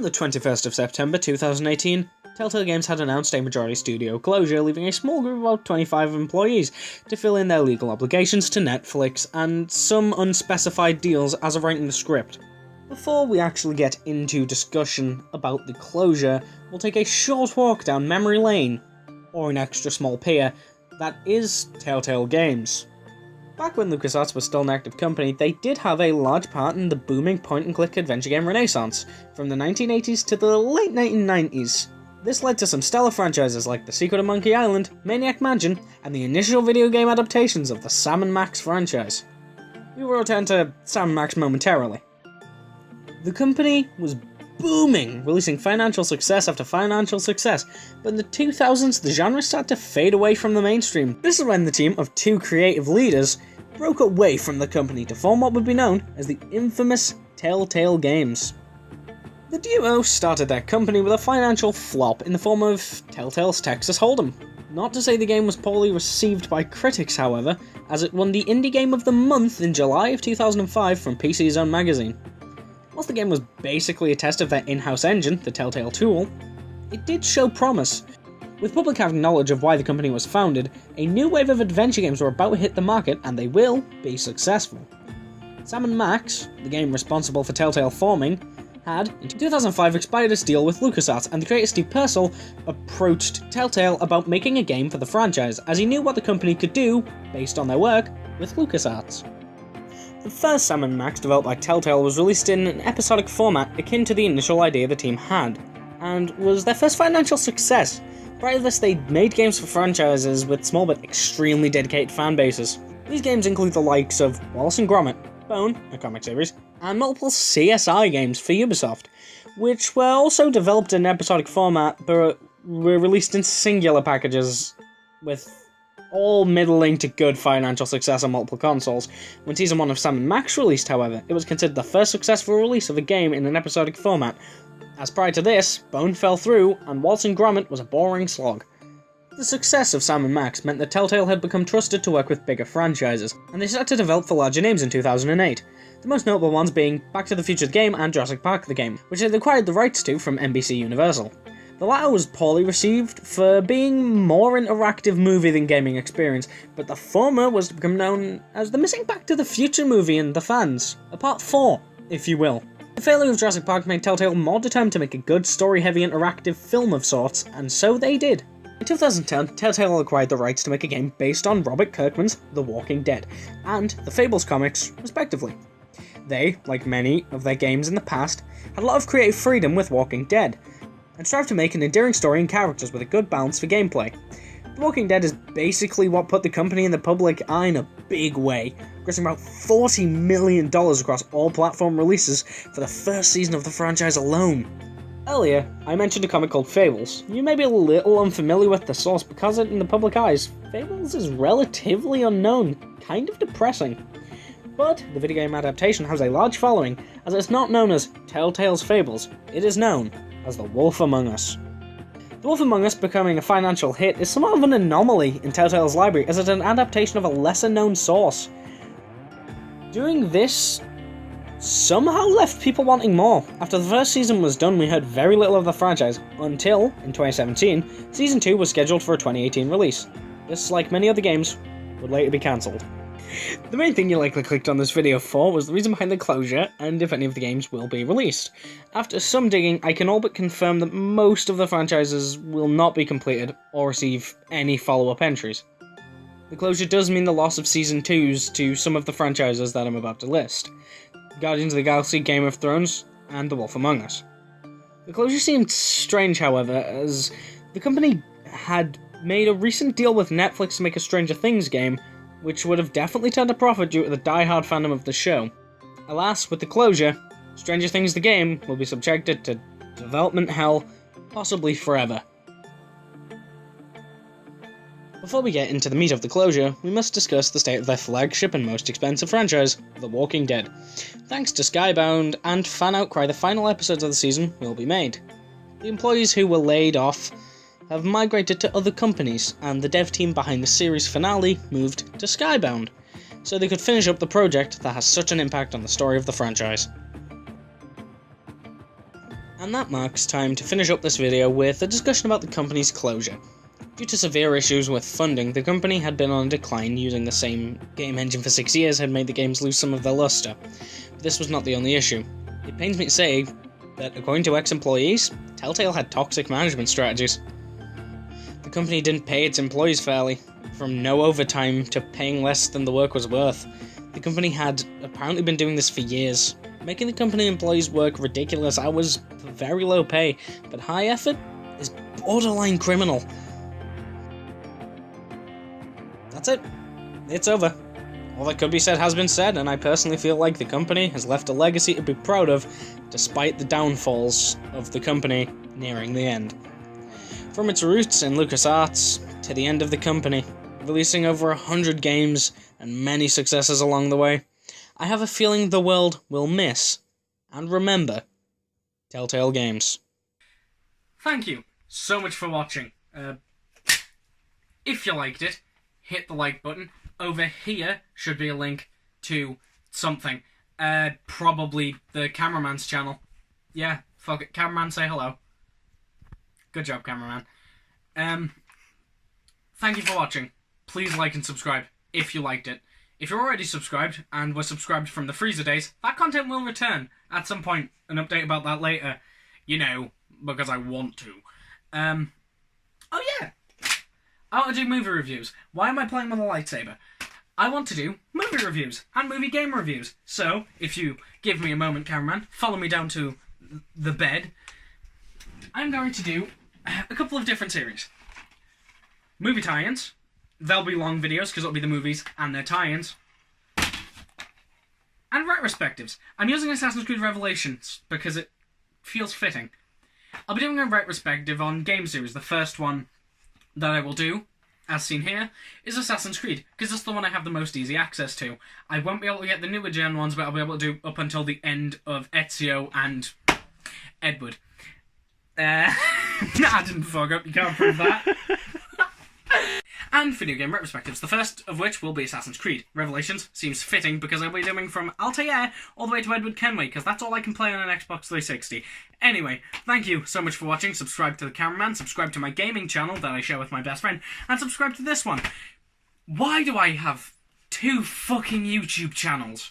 On the 21st of September 2018, Telltale Games had announced a majority studio closure, leaving a small group of about 25 employees to fill in their legal obligations to Netflix and some unspecified deals as of writing the script. Before we actually get into discussion about the closure, we'll take a short walk down memory lane, or an extra small pier, that is Telltale Games. Back when LucasArts was still an active company, they did have a large part in the booming point-and-click adventure game renaissance, from the 1980s to the late 1990s. This led to some stellar franchises like The Secret of Monkey Island, Maniac Mansion, and the initial video game adaptations of the Sam & Max franchise. We will return to Sam & Max momentarily. The company was booming, releasing financial success after financial success, but in the 2000s the genre started to fade away from the mainstream. This is when the team of two creative leaders broke away from the company to form what would be known as the infamous Telltale Games. The duo started their company with a financial flop in the form of Telltale's Texas Hold'em. Not to say the game was poorly received by critics, however, as it won the Indie Game of the Month in July of 2005 from PC Zone magazine. Whilst the game was basically a test of their in-house engine, the Telltale tool, it did show promise. With public having knowledge of why the company was founded, a new wave of adventure games were about to hit the market, and they will be successful. Sam & Max, the game responsible for Telltale forming, had, in 2005, expired its deal with LucasArts, and the creator Steve Purcell approached Telltale about making a game for the franchise, as he knew what the company could do, based on their work, with LucasArts. The first Sam & Max developed by Telltale was released in an episodic format akin to the initial idea the team had, and was their first financial success. Prior to this, they'd made games for franchises with small but extremely dedicated fan bases. These games include the likes of Wallace and Gromit, Bone, a comic series, and multiple CSI games for Ubisoft, which were also developed in episodic format but were released in singular packages with all middling to good financial success on multiple consoles. When Season 1 of Sam & Max released, however, it was considered the first successful release of a game in an episodic format, as prior to this, Bone fell through, and Wallace and Gromit was a boring slog. The success of Sam & Max meant that Telltale had become trusted to work with bigger franchises, and they started to develop for larger names in 2008, the most notable ones being Back to the Future the game and Jurassic Park the game, which they acquired the rights to from NBC Universal. The latter was poorly received for being more an interactive movie than gaming experience, but the former was to become known as the missing Back to the Future movie in the fans, a part 4, if you will. The failure of Jurassic Park made Telltale more determined to make a good story-heavy interactive film of sorts, and so they did. In 2010, Telltale acquired the rights to make a game based on Robert Kirkman's The Walking Dead, and the Fables comics, respectively. They, like many of their games in the past, had a lot of creative freedom with Walking Dead, and strived to make an endearing story and characters with a good balance for gameplay. The Walking Dead is basically what put the company in the public eye in a big way, grossing about $40 million across all platform releases for the first season of the franchise alone. Earlier, I mentioned a comic called Fables. You may be a little unfamiliar with the source because in the public eyes, Fables is relatively unknown, kind of depressing. But the video game adaptation has a large following, as it's not known as Telltale's Fables, it is known as The Wolf Among Us. The Wolf Among Us becoming a financial hit is somewhat of an anomaly in Telltale's library, as it's an adaptation of a lesser-known source. Doing this somehow left people wanting more. After the first season was done, we heard very little of the franchise, until, in 2017, Season 2 was scheduled for a 2018 release. This, like many other games, would later be cancelled. The main thing you likely clicked on this video for was the reason behind the closure, and if any of the games will be released. After some digging, I can all but confirm that most of the franchises will not be completed, or receive any follow-up entries. The closure does mean the loss of Season 2s to some of the franchises that I'm about to list. Guardians of the Galaxy, Game of Thrones, and The Wolf Among Us. The closure seemed strange, however, as the company had made a recent deal with Netflix to make a Stranger Things game, which would have definitely turned a profit due to the die-hard fandom of the show. Alas, with the closure, Stranger Things the game will be subjected to development hell, possibly forever. Before we get into the meat of the closure, we must discuss the state of their flagship and most expensive franchise, The Walking Dead. Thanks to Skybound and fan outcry, the final episodes of the season will be made. The employees who were laid off have migrated to other companies, and the dev team behind the series finale moved to Skybound, so they could finish up the project that has such an impact on the story of the franchise. And that marks time to finish up this video with a discussion about the company's closure. Due to severe issues with funding, the company had been on a decline. Using the same game engine for 6 years had made the games lose some of their luster. But this was not the only issue. It pains me to say that, according to ex-employees, Telltale had toxic management strategies. The company didn't pay its employees fairly, from no overtime to paying less than the work was worth. The company had apparently been doing this for years, making the company employees work ridiculous hours for very low pay, but high effort is borderline criminal. That's it. It's over. All that could be said has been said, and I personally feel like the company has left a legacy to be proud of, despite the downfalls of the company nearing the end. From its roots in LucasArts to the end of the company, releasing over 100 games and many successes along the way, I have a feeling the world will miss and remember Telltale Games. Thank you so much for watching. If you liked it, hit the like button. Over here should be a link to something. Probably the cameraman's channel. Yeah, fuck it. Cameraman, say hello. Good job, cameraman. Thank you for watching. Please like and subscribe if you liked it. If you're already subscribed and were subscribed from the freezer days, that content will return at some point. An update about that later. You know, because I want to. Oh yeah! I want to do movie reviews. Why am I playing with a lightsaber? I want to do movie reviews and movie game reviews. So, if you give me a moment, cameraman, follow me down to the bed. I'm going to do a couple of different series. Movie tie-ins. They'll be long videos because it'll be the movies and their tie-ins. And retrospectives. I'm using Assassin's Creed Revelations because it feels fitting. I'll be doing a retrospective on game series. The first one that I will do, as seen here, is Assassin's Creed, because that's the one I have the most easy access to. I won't be able to get the newer gen ones, but I'll be able to do up until the end of Ezio and Edward. Nah, I didn't fuck up, you can't prove that. And video game retrospectives, the first of which will be Assassin's Creed. Revelations seems fitting because I'll be doing from Altair all the way to Edward Kenway, because that's all I can play on an Xbox 360. Anyway, thank you so much for watching. Subscribe to the cameraman, subscribe to my gaming channel that I share with my best friend, and subscribe to this one. Why do I have 2 fucking YouTube channels?